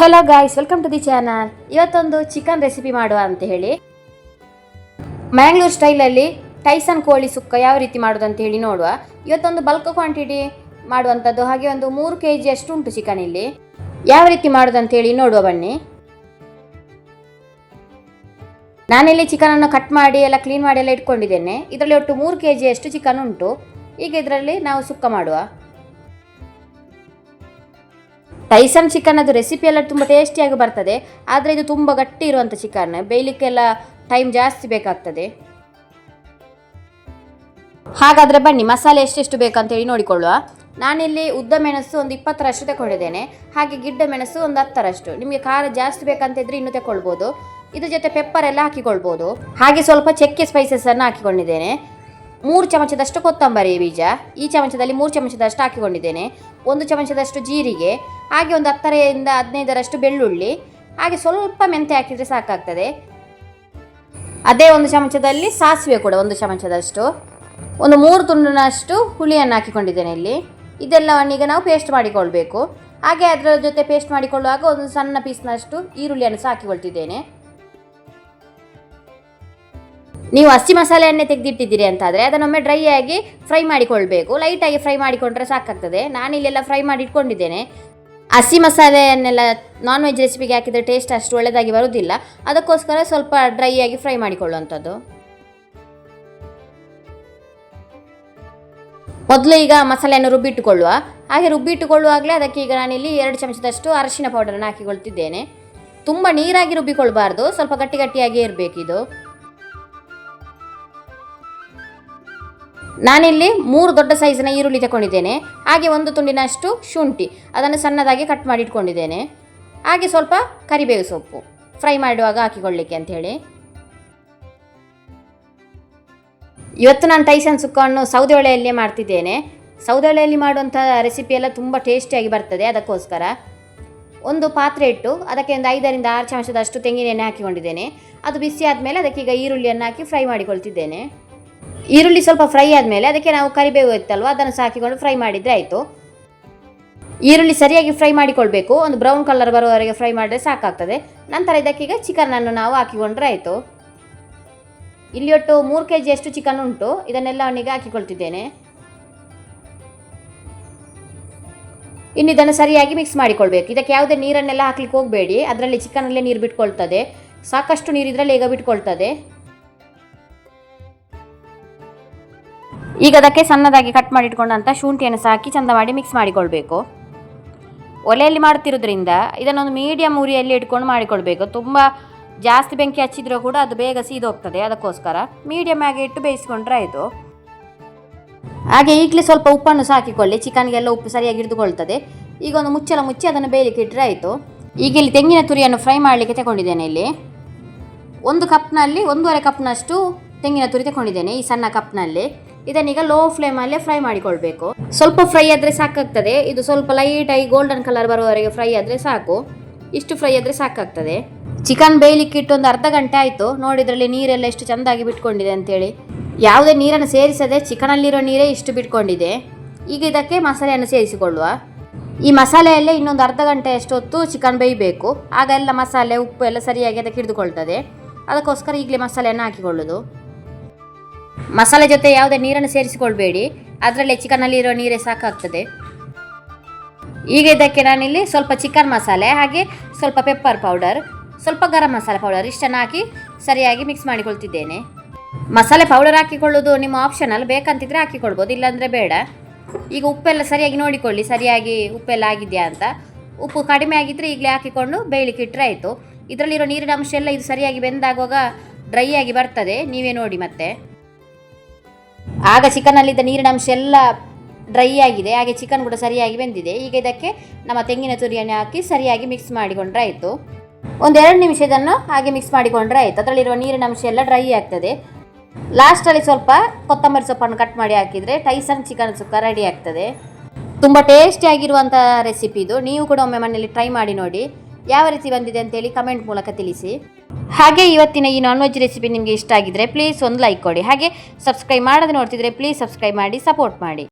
Hello guys, welcome to the channel. ಇವತ್ತೊಂದು chicken recipe ಮಾಡುವ ಅಂತ ಹೇಳಿ ಮ್ಯಾಂಗ್ಳೂರ್ ಸ್ಟೈಲಲ್ಲಿ ಟೈಸನ್ ಕೋಳಿ ಸುಕ್ಕ ಯಾವ ರೀತಿ ಮಾಡೋದು ಅಂತ ಹೇಳಿ ನೋಡುವ. ಇವತ್ತೊಂದು ಬಲ್ಕ್ ಕ್ವಾಂಟಿಟಿ ಮಾಡುವಂಥದ್ದು, ಹಾಗೆ ಒಂದು 3 kg ಅಷ್ಟು ಉಂಟು ಚಿಕನ್. ಇಲ್ಲಿ ಯಾವ ರೀತಿ ಮಾಡೋದು ಅಂತ ಹೇಳಿ ನೋಡುವ ಬನ್ನಿ. ನಾನಿಲ್ಲಿ ಚಿಕನನ್ನು ಕಟ್ ಮಾಡಿ ಎಲ್ಲ ಕ್ಲೀನ್ ಮಾಡಿ ಎಲ್ಲ ಇಟ್ಕೊಂಡಿದ್ದೇನೆ. ಇದರಲ್ಲಿ ಒಟ್ಟು 3 kg ಅಷ್ಟು ಚಿಕನ್ ಉಂಟು. ಈಗ ಇದರಲ್ಲಿ ನಾವು ಸುಕ್ಕ ಮಾಡುವ. ಟೈಸನ್ ಚಿಕನ್ ಅದು ರೆಸಿಪಿ ಎಲ್ಲ ತುಂಬ ಟೇಸ್ಟಿಯಾಗಿ ಬರ್ತದೆ, ಆದರೆ ಇದು ತುಂಬ ಗಟ್ಟಿ ಇರುವಂಥ ಚಿಕನ್, ಬೇಯಲಿಕ್ಕೆಲ್ಲ ಟೈಮ್ ಜಾಸ್ತಿ ಬೇಕಾಗ್ತದೆ. ಹಾಗಾದರೆ ಬನ್ನಿ ಮಸಾಲೆ ಎಷ್ಟೆಷ್ಟು ಬೇಕಂತೇಳಿ ನೋಡಿಕೊಳ್ಳುವ. ನಾನಿಲ್ಲಿ ಉದ್ದ ಮೆಣಸು ಒಂದು 20ರಷ್ಟು ತಗೊಂಡಿದ್ದೇನೆ, ಹಾಗೆ ಗಿಡ್ಡ ಮೆಣಸು ಒಂದು 10ರಷ್ಟು. ನಿಮಗೆ ಖಾರ ಜಾಸ್ತಿ ಬೇಕಂತಿದ್ರೆ ಇನ್ನೂ ತಗೊಳ್ಬೋದು. ಇದ್ರ ಜೊತೆ ಪೆಪ್ಪರ್ ಎಲ್ಲ ಹಾಕಿಕೊಳ್ಬೋದು. ಹಾಗೆ ಸ್ವಲ್ಪ ಚಕ್ಕೆ ಸ್ಪೈಸಸನ್ನು ಹಾಕಿಕೊಂಡಿದ್ದೇನೆ. 3 ಚಮಚದಷ್ಟು ಕೊತ್ತಂಬರಿ ಬೀಜ, ಈ ಚಮಚದಲ್ಲಿ 3 ಚಮಚದಷ್ಟು ಹಾಕಿಕೊಂಡಿದ್ದೇನೆ. 1 ಚಮಚದಷ್ಟು ಜೀರಿಗೆ, ಹಾಗೆ ಒಂದು 10ರಿಂದ 15ರಷ್ಟು ಬೆಳ್ಳುಳ್ಳಿ, ಹಾಗೆ ಸ್ವಲ್ಪ ಮೆಂತೆ ಹಾಕಿದರೆ ಸಾಕಾಗ್ತದೆ. ಅದೇ 1 ಚಮಚದಲ್ಲಿ ಸಾಸಿವೆ ಕೂಡ 1 ಚಮಚದಷ್ಟು, ಒಂದು 3 ತುಂಡಿನಷ್ಟು ಹುಳಿಯನ್ನು ಹಾಕಿಕೊಂಡಿದ್ದೇನೆ ಇಲ್ಲಿ. ಇದೆಲ್ಲವನ್ನೀಗ ನಾವು ಪೇಸ್ಟ್ ಮಾಡಿಕೊಳ್ಬೇಕು. ಹಾಗೆ ಅದರ ಜೊತೆ ಪೇಸ್ಟ್ ಮಾಡಿಕೊಳ್ಳುವಾಗ ಒಂದು ಸಣ್ಣ ಪೀಸ್ನಷ್ಟು ಈರುಳ್ಳಿಯನ್ನು ಸಹ ಹಾಕಿಕೊಳ್ತಿದ್ದೇನೆ. ನೀವು ಹಸಿ ಮಸಾಲೆಯನ್ನೇ ತೆಗೆದಿಟ್ಟಿದ್ದೀರಿ ಅಂತಾದರೆ ಅದನ್ನೊಮ್ಮೆ ಡ್ರೈ ಆಗಿ ಫ್ರೈ ಮಾಡಿಕೊಳ್ಬೇಕು. ಲೈಟಾಗಿ ಫ್ರೈ ಮಾಡಿಕೊಂಡ್ರೆ ಸಾಕಾಗ್ತದೆ. ನಾನಿಲ್ಲೆಲ್ಲ ಫ್ರೈ ಮಾಡಿ ಇಟ್ಕೊಂಡಿದ್ದೇನೆ. ಹಸಿ ಮಸಾಲೆಯನ್ನೆಲ್ಲ ನಾನ್ ವೆಜ್ ರೆಸಿಪಿಗೆ ಹಾಕಿದರೆ ಟೇಸ್ಟ್ ಅಷ್ಟು ಒಳ್ಳೆಯದಾಗಿ ಬರುವುದಿಲ್ಲ, ಅದಕ್ಕೋಸ್ಕರ ಸ್ವಲ್ಪ ಡ್ರೈ ಆಗಿ ಫ್ರೈ ಮಾಡಿಕೊಳ್ಳುವಂಥದ್ದು. ಮೊದಲು ಈಗ ಮಸಾಲೆಯನ್ನು ರುಬ್ಬಿಟ್ಟುಕೊಳ್ಳುವ. ಹಾಗೆ ರುಬ್ಬಿಟ್ಟುಕೊಳ್ಳುವಾಗಲೇ ಅದಕ್ಕೆ ಈಗ ನಾನಿಲ್ಲಿ 2 ಚಮಚದಷ್ಟು ಅರಿಶಿನ ಪೌಡರನ್ನು ಹಾಕಿಕೊಳ್ತಿದ್ದೇನೆ. ತುಂಬ ನೀರಾಗಿ ರುಬ್ಬಿಕೊಳ್ಬಾರ್ದು, ಸ್ವಲ್ಪ ಗಟ್ಟಿ ಗಟ್ಟಿಯಾಗಿ ಇರಬೇಕಿದು. ನಾನಿಲ್ಲಿ 3 ದೊಡ್ಡ ಸೈಜಿನ ಈರುಳ್ಳಿ ತಗೊಂಡಿದ್ದೇನೆ. ಹಾಗೆ 1 ತುಂಡಿನಷ್ಟು ಶುಂಠಿ, ಅದನ್ನು ಸಣ್ಣದಾಗಿ ಕಟ್ ಮಾಡಿ ಇಟ್ಕೊಂಡಿದ್ದೇನೆ. ಹಾಗೆ ಸ್ವಲ್ಪ ಕರಿಬೇವು ಸೊಪ್ಪು ಫ್ರೈ ಮಾಡುವಾಗ ಹಾಕಿಕೊಳ್ಳಿಕ್ಕೆ ಅಂಥೇಳಿ. ಇವತ್ತು ನಾನು ಟೈಸನ್ ಸುಕ್ಕವನ್ನು ಸೌದೆ ಒಲೆಯಲ್ಲೇ ಮಾಡ್ತಿದ್ದೇನೆ. ಸೌದೆ ಒಲೆಯಲ್ಲಿ ಮಾಡುವಂಥ ರೆಸಿಪಿ ಎಲ್ಲ ತುಂಬ ಟೇಸ್ಟಿಯಾಗಿ ಬರ್ತದೆ. ಅದಕ್ಕೋಸ್ಕರ ಒಂದು ಪಾತ್ರೆ ಇಟ್ಟು ಅದಕ್ಕೆ ಒಂದು 5ರಿಂದ 6 ಚಮಚದಷ್ಟು ತೆಂಗಿನ ಎಣ್ಣೆ ಹಾಕಿಕೊಂಡಿದ್ದೇನೆ. ಅದು ಬಿಸಿ ಆದಮೇಲೆ ಅದಕ್ಕೆ ಈಗ ಈರುಳ್ಳಿಯನ್ನು ಹಾಕಿ ಫ್ರೈ ಮಾಡಿಕೊಳ್ತಿದ್ದೇನೆ. ಈರುಳ್ಳಿ ಸ್ವಲ್ಪ ಫ್ರೈ ಆದಮೇಲೆ ಅದಕ್ಕೆ ನಾವು ಕರಿಬೇವು ಇತ್ತಲ್ವ, ಅದನ್ನು ಸಹ ಹಾಕಿಕೊಂಡು ಫ್ರೈ ಮಾಡಿದರೆ ಆಯಿತು. ಈರುಳ್ಳಿ ಸರಿಯಾಗಿ ಫ್ರೈ ಮಾಡಿಕೊಳ್ಬೇಕು. ಒಂದು ಬ್ರೌನ್ ಕಲರ್ ಬರುವವರೆಗೆ ಫ್ರೈ ಮಾಡಿದ್ರೆ ಸಾಕಾಗ್ತದೆ. ನಂತರ ಇದಕ್ಕೀಗ ಚಿಕನನ್ನು ನಾವು ಹಾಕಿಕೊಂಡ್ರೆ ಆಯಿತು. ಇಲ್ಲಿ ಒಟ್ಟು 3 kg ಅಷ್ಟು ಚಿಕನ್ ಉಂಟು. ಇದನ್ನೆಲ್ಲ ಅವನಿಗೆ ಹಾಕಿಕೊಳ್ತಿದ್ದೇನೆ. ಇನ್ನು ಇದನ್ನು ಸರಿಯಾಗಿ ಮಿಕ್ಸ್ ಮಾಡಿಕೊಳ್ಬೇಕು. ಇದಕ್ಕೆ ಯಾವುದೇ ನೀರನ್ನೆಲ್ಲ ಹಾಕ್ಲಿಕ್ಕೆ ಹೋಗಬೇಡಿ, ಅದರಲ್ಲಿ ಚಿಕನಲ್ಲೇ ನೀರು ಬಿಟ್ಕೊಳ್ತದೆ. ಸಾಕಷ್ಟು ನೀರು ಇದರಲ್ಲಿ ಈಗ ಬಿಟ್ಕೊಳ್ತದೆ. ಈಗ ಅದಕ್ಕೆ ಸಣ್ಣದಾಗಿ ಕಟ್ ಮಾಡಿ ಇಟ್ಕೊಂಡಂಥ ಶುಂಠಿಯನ್ನು ಸಹ ಹಾಕಿ ಚಂದ ಮಾಡಿ ಮಿಕ್ಸ್ ಮಾಡಿಕೊಳ್ಬೇಕು. ಒಲೆಯಲ್ಲಿ ಮಾಡ್ತಿರೋದ್ರಿಂದ ಇದನ್ನೊಂದು ಮೀಡಿಯಮ್ ಉರಿಯಲ್ಲಿ ಇಟ್ಕೊಂಡು ಮಾಡಿಕೊಳ್ಬೇಕು. ತುಂಬ ಜಾಸ್ತಿ ಬೆಂಕಿ ಹಚ್ಚಿದ್ರೂ ಕೂಡ ಅದು ಬೇಗ ಸೀದೋಗ್ತದೆ. ಅದಕ್ಕೋಸ್ಕರ ಮೀಡಿಯಮ್ ಆಗಿ ಇಟ್ಟು ಬೇಯಿಸ್ಕೊಂಡ್ರೆ ಆಯಿತು. ಹಾಗೆ ಈಗಲೇ ಸ್ವಲ್ಪ ಉಪ್ಪನ್ನು ಸಹ ಹಾಕಿಕೊಳ್ಳಿ, ಚಿಕನ್ಗೆಲ್ಲ ಉಪ್ಪು ಸರಿಯಾಗಿ ಹಿಡಿದುಕೊಳ್ತದೆ. ಈಗ ಒಂದು ಮುಚ್ಚಳ ಮುಚ್ಚಿ ಅದನ್ನು ಬೇಯಲಿಕ್ಕೆ ಇಟ್ಟರೆ ಆಯಿತು. ಈಗ ಇಲ್ಲಿ ತೆಂಗಿನ ತುರಿಯನ್ನು ಫ್ರೈ ಮಾಡಲಿಕ್ಕೆ ತಗೊಂಡಿದ್ದೇನೆ. ಇಲ್ಲಿ 1 ಕಪ್ನಲ್ಲಿ 1.5 ಕಪ್ನಷ್ಟು ತೆಂಗಿನ ತುರಿ ತಗೊಂಡಿದ್ದೇನೆ, ಈ ಸಣ್ಣ ಕಪ್ನಲ್ಲಿ. ಇದನ್ನೀಗ ಲೋ ಫ್ಲೇಮಲ್ಲೇ ಫ್ರೈ ಮಾಡಿಕೊಳ್ಬೇಕು. ಸ್ವಲ್ಪ ಫ್ರೈ ಆದರೆ ಸಾಕಾಗ್ತದೆ. ಇದು ಸ್ವಲ್ಪ ಲೈಟಾಗಿ ಗೋಲ್ಡನ್ ಕಲರ್ ಬರುವವರೆಗೆ ಫ್ರೈ ಆದರೆ ಸಾಕು. ಇಷ್ಟು ಫ್ರೈ ಆದರೆ ಸಾಕಾಗ್ತದೆ. ಚಿಕನ್ ಬೇಯಲಿಕ್ಕೆ ಇಟ್ಟು ಒಂದು ಅರ್ಧ ಗಂಟೆ ಆಯಿತು. ನೋಡಿದ್ರಲ್ಲಿ ನೀರೆಲ್ಲ ಎಷ್ಟು ಚೆಂದಾಗಿ ಬಿಟ್ಕೊಂಡಿದೆ ಅಂತೇಳಿ. ಯಾವುದೇ ನೀರನ್ನು ಸೇರಿಸದೆ ಚಿಕನಲ್ಲಿರೋ ನೀರೇ ಇಷ್ಟು ಬಿಟ್ಕೊಂಡಿದೆ. ಈಗ ಇದಕ್ಕೆ ಮಸಾಲೆಯನ್ನು ಸೇರಿಸಿಕೊಳ್ಳುವ. ಈ ಮಸಾಲೆಯಲ್ಲೇ ಇನ್ನೊಂದು ಅರ್ಧ ಗಂಟೆಯಷ್ಟು ಹೊತ್ತು ಚಿಕನ್ ಬೇಯಬೇಕು. ಆಗ ಎಲ್ಲ ಮಸಾಲೆ ಉಪ್ಪು ಎಲ್ಲ ಸರಿಯಾಗಿ ಅದಕ್ಕೆ ಹಿಡಿದುಕೊಳ್ತದೆ. ಅದಕ್ಕೋಸ್ಕರ ಈಗಲೇ ಮಸಾಲೆಯನ್ನು ಹಾಕಿಕೊಳ್ಳೋದು. ಮಸಾಲೆ ಜೊತೆ ಯಾವುದೇ ನೀರನ್ನು ಸೇರಿಸಿಕೊಳ್ಬೇಡಿ, ಅದರಲ್ಲೇ ಚಿಕನಲ್ಲಿರೋ ನೀರೇ ಸಾಕಾಗ್ತದೆ. ಈಗ ಇದಕ್ಕೆ ನಾನಿಲ್ಲಿ ಸ್ವಲ್ಪ ಚಿಕನ್ ಮಸಾಲೆ, ಹಾಗೆ ಸ್ವಲ್ಪ ಪೆಪ್ಪರ್ ಪೌಡರ್, ಸ್ವಲ್ಪ ಗರಂ ಮಸಾಲೆ ಪೌಡರ್ ಇಷ್ಟನ್ನು ಹಾಕಿ ಸರಿಯಾಗಿ ಮಿಕ್ಸ್ ಮಾಡಿಕೊಳ್ತಿದ್ದೇನೆ. ಮಸಾಲೆ ಪೌಡರ್ ಹಾಕಿಕೊಳ್ಳೋದು ನಿಮ್ಮ ಆಪ್ಷನಲ್, ಬೇಕಂತಿದ್ರೆ ಹಾಕಿಕೊಳ್ಬೋದು, ಇಲ್ಲಾಂದರೆ ಬೇಡ. ಈಗ ಉಪ್ಪೆಲ್ಲ ಸರಿಯಾಗಿ ನೋಡಿಕೊಳ್ಳಿ, ಸರಿಯಾಗಿ ಉಪ್ಪೆಲ್ಲ ಆಗಿದೆಯಾ ಅಂತ. ಉಪ್ಪು ಕಡಿಮೆ ಆಗಿದ್ದರೆ ಈಗಲೇ ಹಾಕಿಕೊಂಡು ಬೇಯಲಿಕ್ಕೆ ಇಟ್ಟರೆ ಆಯಿತು. ಇದರಲ್ಲಿರೋ ನೀರಿನ ಅಂಶ ಎಲ್ಲ ಇದು ಸರಿಯಾಗಿ ಬೆಂದಾಗುವಾಗ ಡ್ರೈ ಆಗಿ ಬರ್ತದೆ, ನೀವೇ ನೋಡಿ. ಮತ್ತೆ ಆಗ ಚಿಕನ್ನಲ್ಲಿದ್ದ ನೀರಿನ ಅಂಶ ಎಲ್ಲ ಡ್ರೈ ಆಗಿದೆ, ಹಾಗೆ ಚಿಕನ್ ಕೂಡ ಸರಿಯಾಗಿ ಬೆಂದಿದೆ. ಈಗ ಇದಕ್ಕೆ ನಮ್ಮ ತೆಂಗಿನ ತುರಿಯನ್ನು ಹಾಕಿ ಸರಿಯಾಗಿ ಮಿಕ್ಸ್ ಮಾಡಿಕೊಂಡ್ರೆ ಆಯಿತು. ಒಂದು 2 ನಿಮಿಷ ಇದನ್ನು ಹಾಗೆ ಮಿಕ್ಸ್ ಮಾಡಿಕೊಂಡ್ರೆ ಆಯಿತು. ಅದರಲ್ಲಿರುವ ನೀರಿನ ಅಂಶ ಎಲ್ಲ ಡ್ರೈ ಆಗ್ತದೆ. ಲಾಸ್ಟಲ್ಲಿ ಸ್ವಲ್ಪ ಕೊತ್ತಂಬರಿ ಸೊಪ್ಪನ್ನು ಕಟ್ ಮಾಡಿ ಹಾಕಿದರೆ ಟೈಸನ್ ಚಿಕನ್ ಸುಕ್ಕ ರೆಡಿ ಆಗ್ತದೆ. ತುಂಬ ಟೇಸ್ಟಿಯಾಗಿರುವಂಥ ರೆಸಿಪಿ ಇದು. ನೀವು ಕೂಡ ಒಮ್ಮೆ ಮನೆಯಲ್ಲಿ ಟ್ರೈ ಮಾಡಿ ನೋಡಿ. ಯಾವ ರೀತಿ ಬಂದಿದೆ ಅಂತೇಳಿ ಕಮೆಂಟ್ ಮೂಲಕ ತಿಳಿಸಿ. ಹಾಗೆ ಇವತ್ತಿನ ಈ ನಾನ್ ವೆಜ್ ರೆಸಿಪಿ ನಿಮಗೆ ಇಷ್ಟ ಆಗಿದ್ರೆ ಪ್ಲೀಸ್ ಒಂದು ಲೈಕ್ ಕೊಡಿ. ಹಾಗೆ ಸಬ್ಸ್ಕ್ರೈಬ್ ಮಾಡದೆ ನೋಡ್ತಿದ್ರೆ ಪ್ಲೀಸ್ ಸಬ್ಸ್ಕ್ರೈಬ್ ಮಾಡಿ ಸಪೋರ್ಟ್ ಮಾಡಿ.